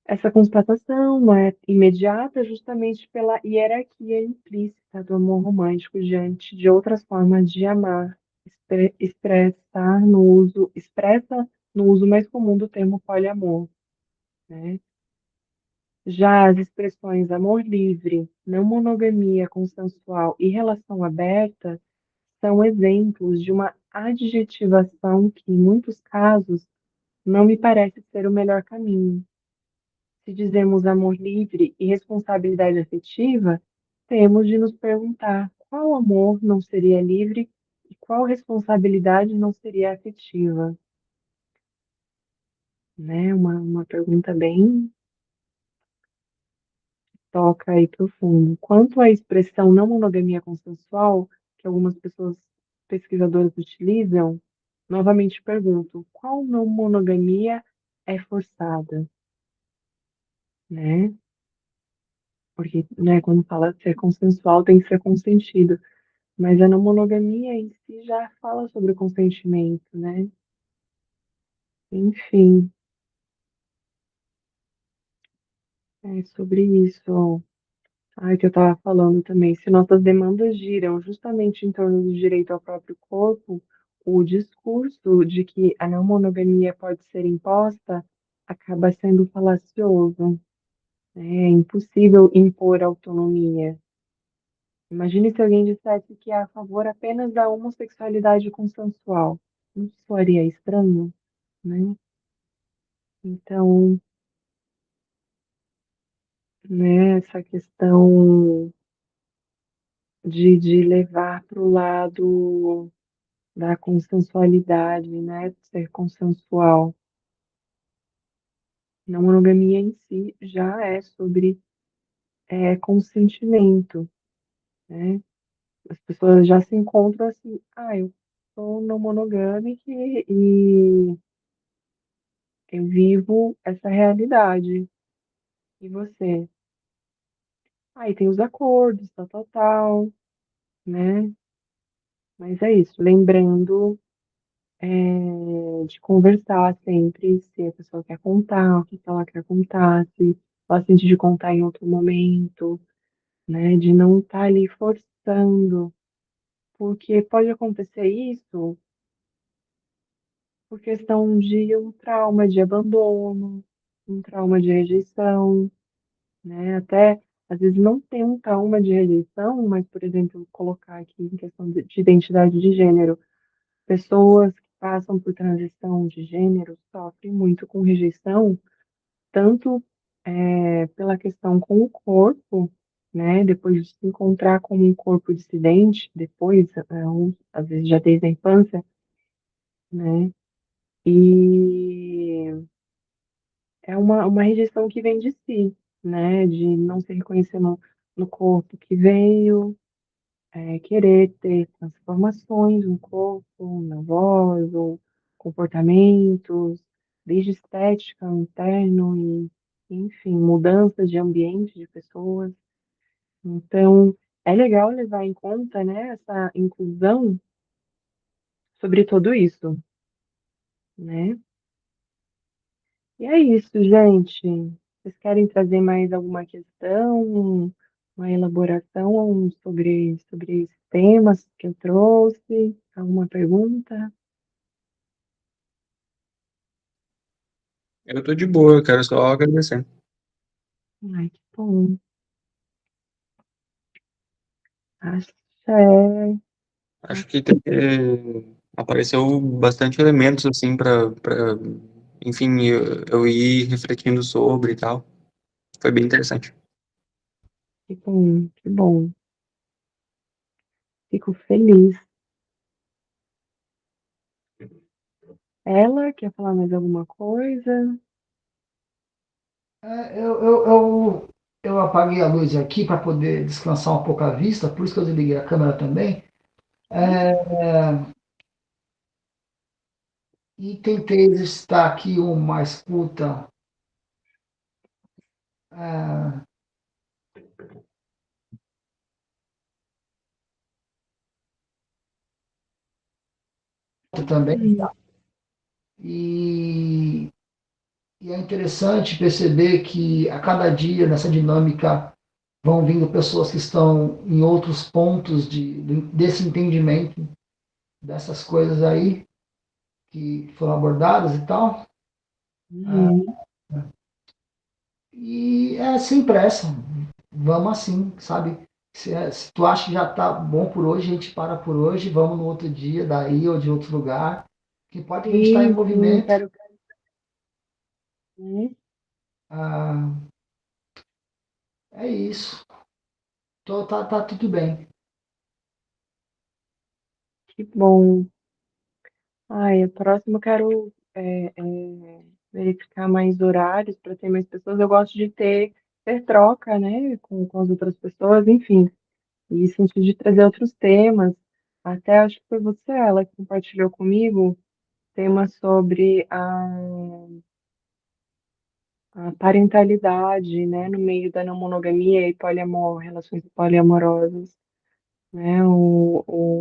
Essa constatação não é imediata justamente pela hierarquia implícita do amor romântico diante de outras formas de amar, expressa no uso mais comum do termo poliamor, né? Já as expressões amor livre, não monogamia consensual e relação aberta são exemplos de uma adjetivação que, em muitos casos, não me parece ser o melhor caminho. Se dizemos amor livre e responsabilidade afetiva, temos de nos perguntar qual amor não seria livre e qual responsabilidade não seria afetiva, né? Uma pergunta bem toca e profundo. Quanto à expressão não monogamia consensual, que algumas pessoas pesquisadoras utilizam, novamente pergunto, qual não monogamia é forçada, né? Porque, né, quando fala ser consensual, tem que ser consentido. Mas a não monogamia em si já fala sobre o consentimento, né? Enfim, é sobre isso. Que eu estava falando também. Se nossas demandas giram justamente em torno do direito ao próprio corpo, o discurso de que a não monogamia pode ser imposta acaba sendo falacioso. É impossível impor autonomia. Imagine se alguém dissesse que é a favor apenas da homossexualidade consensual. Não soaria estranho, né? Então, né, essa questão de levar para o lado da consensualidade, né, de ser consensual. Na monogamia em si já é sobre consentimento, né? As pessoas já se encontram assim, eu sou não monogâmica e eu vivo essa realidade. E você? Aí tem os acordos, tal, tal, tal, né? Mas é isso, lembrando de conversar sempre, se a pessoa quer contar, o que que ela quer contar, se ela sente de contar em outro momento, né? De não estar ali forçando, porque pode acontecer isso por questão de um trauma de abandono, um trauma de rejeição, né? Até às vezes não tem um trauma de rejeição, mas, por exemplo, colocar aqui em questão de identidade de gênero, pessoas que passam por transição de gênero sofrem muito com rejeição, tanto pela questão com o corpo, né? Depois de se encontrar com um corpo dissidente, depois, às vezes já desde a infância, né? E é uma rejeição que vem de si, né? De não se reconhecer no corpo que veio, querer ter transformações no corpo, na voz, ou comportamentos, desde estética interno e, enfim, mudanças de ambiente de pessoas. Então, é legal levar em conta, né, essa inclusão sobre tudo isso, né? E é isso, gente. Vocês querem trazer mais alguma questão, uma elaboração sobre esses temas que eu trouxe? Alguma pergunta? Eu tô de boa, quero só agradecer. Ai, que bom. Axé. Acho que apareceu bastante elementos assim para, enfim, eu ir refletindo sobre e tal. Foi bem interessante. Que bom, que bom. Fico feliz. Ela quer falar mais alguma coisa? Eu apaguei a luz aqui para poder descansar um pouco a vista, por isso que eu desliguei a câmera também. E tentei exercitar aqui uma escuta é, também. Hum, E, e é interessante perceber que a cada dia nessa dinâmica vão vindo pessoas que estão em outros pontos desse entendimento dessas coisas aí que foram abordadas e tal. uhum. E é sem pressa, vamos assim, sabe? Se tu acha que já tá bom por hoje, a gente para por hoje, vamos no outro dia, daí ou de outro lugar. O que importa é que a gente está em Sim, movimento. quero. Né? Ah, é isso. Tá tudo bem. Que bom. Ai, a próxima eu quero verificar mais horários para ter mais pessoas. Eu gosto de ter troca, né, com as outras pessoas, enfim, e sentido de trazer outros temas. Até acho que foi você, ela, que compartilhou comigo temas sobre a parentalidade, né, no meio da não monogamia e poliamor, relações poliamorosas, né,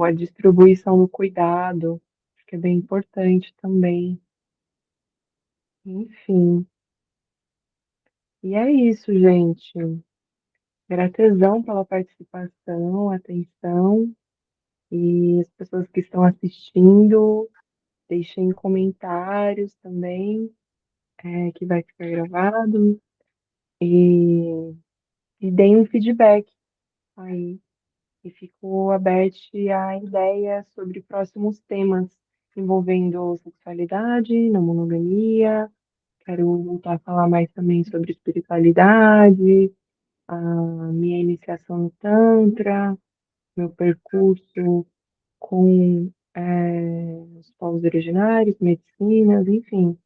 a distribuição do cuidado, acho que é bem importante também. Enfim, e é isso, gente. Gratidão pela participação, atenção e as pessoas que estão assistindo, deixem comentários também. que vai ficar gravado, e, e deem um feedback aí. E fico aberto a ideias sobre próximos temas envolvendo sexualidade, não monogamia. Quero voltar a falar mais também sobre espiritualidade, a minha iniciação no Tantra, meu percurso com os povos originários, medicinas, enfim.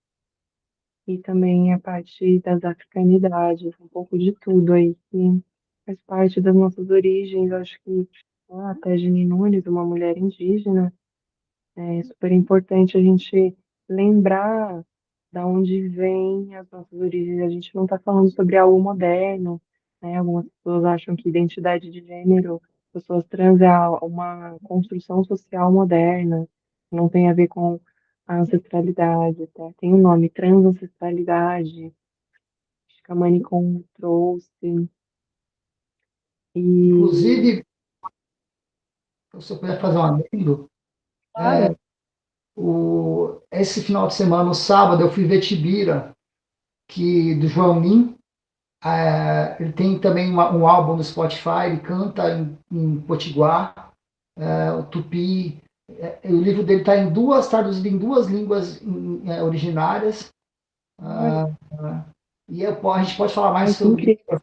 E também a parte das africanidades, um pouco de tudo aí, que faz parte das nossas origens. Eu acho que até Geni Nunes, uma mulher indígena, é super importante a gente lembrar da onde vêm as nossas origens. A gente não está falando sobre algo moderno, né? Algumas pessoas acham que identidade de gênero, pessoas trans é uma construção social moderna, não tem a ver com a ancestralidade, tá? Tem o nome transancestralidade, acho que a Manicom trouxe, e Inclusive, se eu puder fazer um adendo, claro, esse final de semana, no sábado, eu fui ver Tibira, do João Min. Ele tem também um álbum no Spotify, ele canta em Potiguar, o Tupi. O livro dele está traduzido em duas línguas originárias. olha, E a gente pode falar mais ai, que sobre incrível.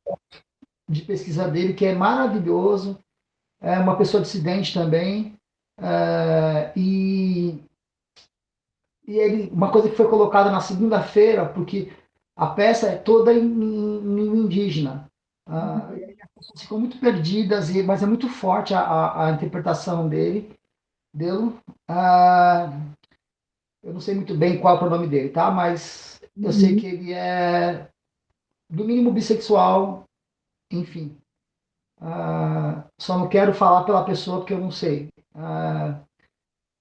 de pesquisa dele, que é maravilhoso. É uma pessoa dissidente também. E uma coisa que foi colocada na segunda-feira, porque a peça é toda em língua indígena. E aí as pessoas ficam muito perdidas, mas é muito forte a interpretação dele. Ah, eu não sei muito bem qual é o pronome dele, tá? Mas eu sei Uhum. que ele é, do mínimo, bissexual, enfim. Só não quero falar pela pessoa porque eu não sei.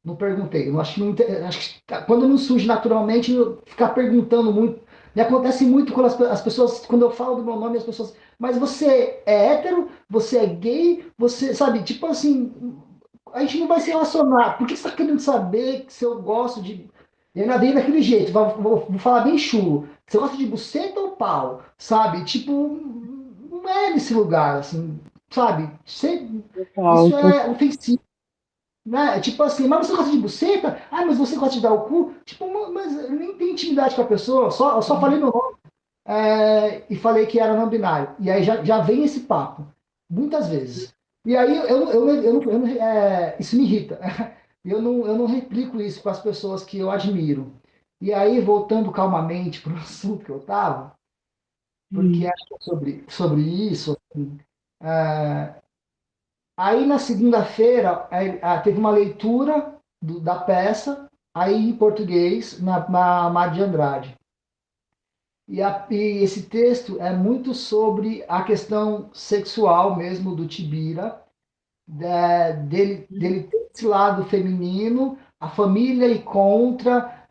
Não perguntei. Eu acho que, acho que quando não surge naturalmente, ficar perguntando muito. Me acontece muito quando as pessoas, quando eu falo do meu nome, as pessoas, mas você é hétero? Você é gay? Você, sabe, tipo assim, a gente não vai se relacionar. Por que você está querendo saber se eu gosto de. E ainda vem daquele jeito, vou falar bem chulo. Você gosta de buceta ou pau? Sabe? Tipo, não é nesse lugar, assim, sabe? Isso Falta. é ofensivo, né? Tipo assim, mas você gosta de buceta? Ah, mas você gosta de dar o cu? Tipo, mas eu nem tenho intimidade com a pessoa, eu só falei meu nome e falei que era não binário. E aí já vem esse papo, muitas vezes. E aí isso me irrita. Eu não replico isso com as pessoas que eu admiro. E aí, voltando calmamente para o assunto que eu estava, porque Hum. acho que é sobre isso, assim, aí na segunda-feira teve uma leitura da peça, aí em português, na Mar de Andrade. E esse texto é muito sobre a questão sexual mesmo do Tibira, dele ter esse lado feminino, a família e contra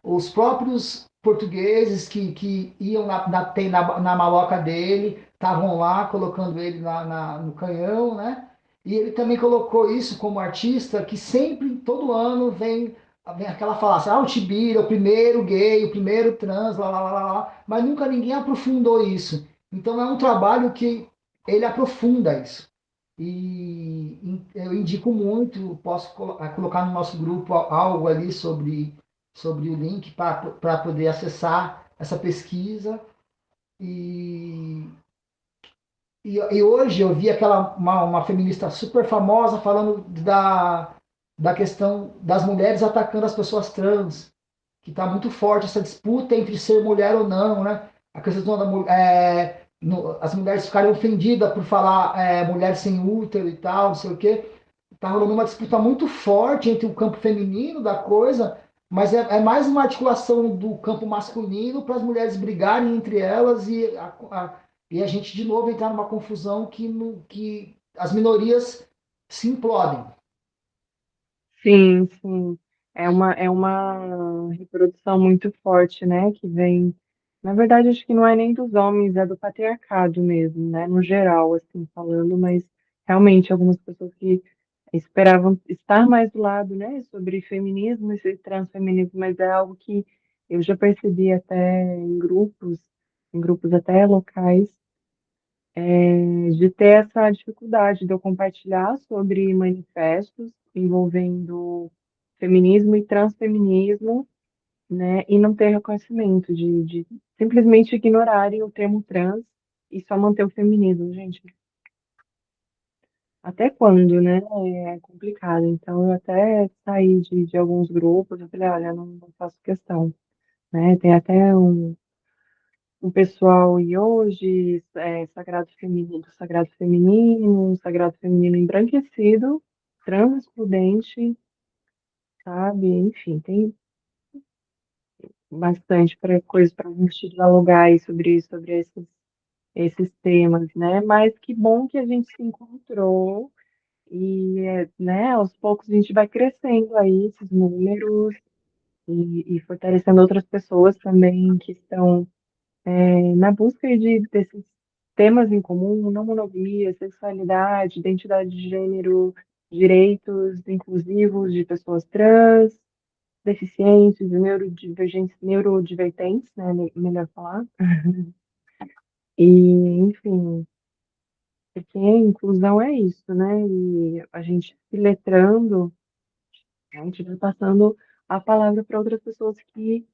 os próprios portugueses que iam na maloca dele, estavam lá colocando ele no canhão, né? E ele também colocou isso como artista, que sempre, todo ano, vem aquela falácia, o Tibira, o primeiro gay, o primeiro trans, lá, lá, lá, lá, mas nunca ninguém aprofundou isso. Então é um trabalho que ele aprofunda isso. E eu indico muito, posso colocar no nosso grupo algo ali sobre o link para poder acessar essa pesquisa. E, e hoje eu vi uma feminista super famosa falando da questão das mulheres atacando as pessoas trans, que está muito forte essa disputa entre ser mulher ou não, né? A questão da mulher, as mulheres ficarem ofendidas por falar mulher sem útero e tal, não sei o quê. Tá rolando uma disputa muito forte entre o campo feminino da coisa, mas é mais uma articulação do campo masculino para as mulheres brigarem entre elas e a gente de novo entrar numa confusão que as minorias se implodem. Sim, sim. É uma reprodução muito forte, né? Que vem. Na verdade, acho que não é nem dos homens, é do patriarcado mesmo, né? No geral, assim, falando, mas realmente algumas pessoas que esperavam estar mais do lado, né? Sobre feminismo e transfeminismo, mas é algo que Eu já percebi até em grupos até locais, de ter essa dificuldade de eu compartilhar sobre manifestos envolvendo feminismo e transfeminismo, né, e não ter reconhecimento, de simplesmente ignorarem o termo trans e só manter o feminismo, gente. Até quando, né? É complicado. Então, eu até saí de alguns grupos, eu falei, olha, não faço questão, né? Tem até um pessoal, e hoje, sagrado feminino embranquecido, trans excludente, sabe? Enfim, tem bastante coisa para a gente dialogar aí sobre esses temas, né? Mas que bom que a gente se encontrou e, né, aos poucos a gente vai crescendo aí esses números e fortalecendo outras pessoas também que estão na busca desses temas em comum, não monogamia, sexualidade, identidade de gênero, direitos inclusivos de pessoas trans, deficientes, neurodivergentes, neurodivergentes, né, melhor falar. E, enfim, porque a inclusão é isso, né? E a gente se letrando, a gente vai passando a palavra para outras pessoas que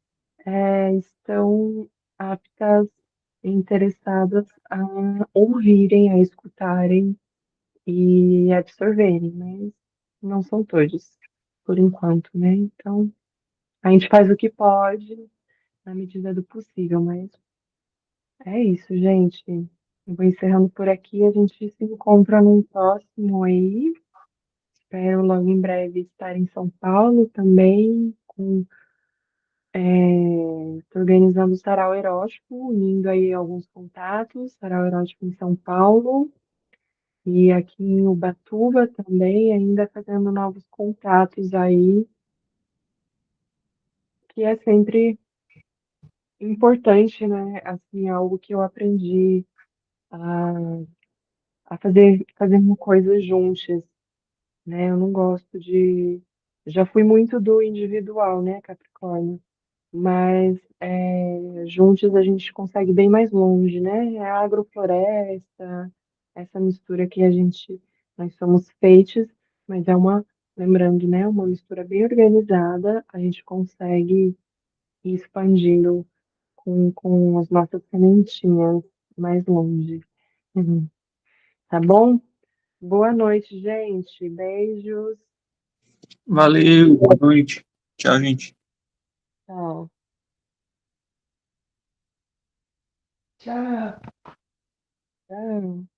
estão aptas e interessadas a ouvirem, a escutarem e absorverem, mas não são todos, por enquanto, né? Então, a gente faz o que pode na medida do possível, mas é isso, gente. Eu vou encerrando por aqui, a gente se encontra num próximo aí. Espero logo em breve estar em São Paulo também, tô organizando o sarau erótico, unindo aí alguns contatos, sarau erótico em São Paulo e aqui em Ubatuba também, ainda fazendo novos contatos aí, que é sempre importante, né? Assim, algo que eu aprendi a, a fazer uma coisa juntas, né? Eu não gosto já fui muito do individual, né, Capricórnio? Mas juntos a gente consegue bem mais longe, né? É a agrofloresta, essa mistura que nós somos feitos, mas lembrando, né? Uma mistura bem organizada, a gente consegue ir expandindo com as nossas sementinhas mais longe. Uhum. Tá bom? Boa noite, gente. Beijos. Valeu, boa noite. Tchau, gente. Tchau. Tchau. Tchau.